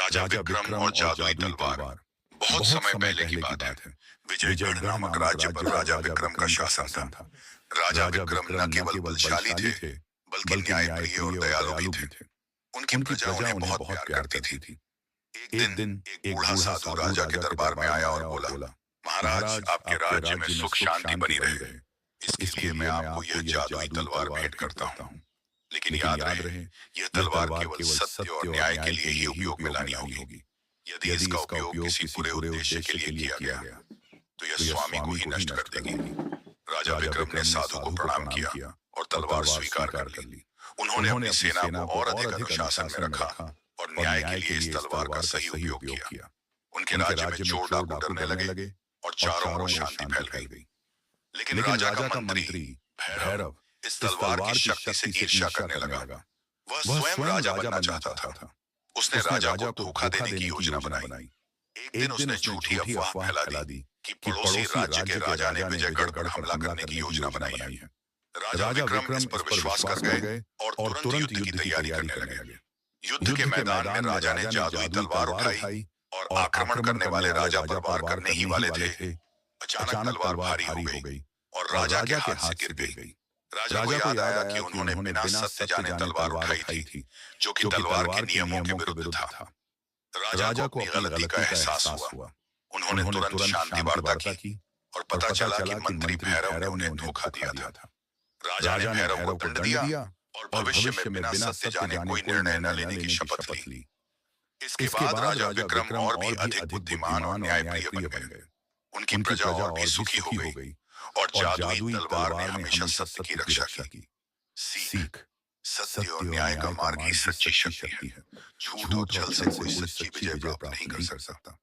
राजा विक्रम और जादुई तलवार। बहुत समय पहले की बात है। विजयगढ़ नामक राज्य पर राजा विक्रम का शासन था। राजा विक्रम न केवल बलशाली थे, बल्कि न्यायप्रिय और दयालु भी थे। उनकी प्रजा उन्हें बहुत प्यार करती थी। एक दिन एक बूढ़ा साधु राजा के दरबार में आया और बोला, महाराज, आपके राज्य में सुख शांति बनी रहे, इसके लिए मैं आपको यह जादुई तलवार भेंट करता हूँ। लेकिन याद रहे, यह तलवार केवल सत्य और न्याय के लिए ही उपयोग में लानी होगी। यदि इसका उपयोग किसी बुरे उद्देश्य के लिए किया गया, तो यह स्वामी को ही नष्ट कर देगी। राजा विक्रम ने साधु को प्रणाम किया और तलवार स्वीकार कर ली। उन्होंने अपनी सेना को और अधिक अनुशासन में रखा और न्याय के लिए इस तलवार का सही उपयोग किया। उनके राज्य में चोर डाकू डरने लगे और चारों ओर शांति फैल गई। लेकिन राजा का मंत्री भैरव इस तलवार की शक्ति से ईर्ष्या करने लगा। वह स्वयं राजा बनना चाहता था। उसने राजा को धोखा देने की योजना बनाई। एक दिन उसने झूठी अफवाह फैला दी कि पड़ोसी राज्य के राजा ने विजयगढ़ पर हमला करने की योजना बनाई है। राजा विक्रम इस पर विश्वास कर गए और तुरंत युद्ध की तैयारी करने लगे। युद्ध के मैदान में राजा ने जादुई तलवार उठाई और आक्रमण करने वाले राजा पर वार करने ही वाले थे। अचानक तलवार भारी हो गई और राजा के हाथ से गिर गई। राजा को याद आया कि उन्होंने बिना सत्य जाने तलवार उठाई थी, जो कि तलवार के नियमों के विरुद्ध था। राजा को अपनी गलती का एहसास हुआ। उन्होंने तुरंत शांति वार्ता की और पता चला कि मंत्री भैरव ने उन्हें धोखा दिया था। राजा ने भैरव को दंड दिया और भविष्य में बिना सत्य जाने कोई निर्णय न लेने की शपथ ली। इसके बाद राजा विक्रम और भी अधिक बुद्धिमान और न्यायप्रिय बन गए। उनकी प्रजा और भी सुखी हो गई और जादुई तलवार ने हमेशा सत्य की रक्षा की। सीख: सत्य और न्याय का मार्ग ही सच्ची शक्ति है। झूठ और छल से कोई सच्ची विजय प्राप्त नहीं कर सकता।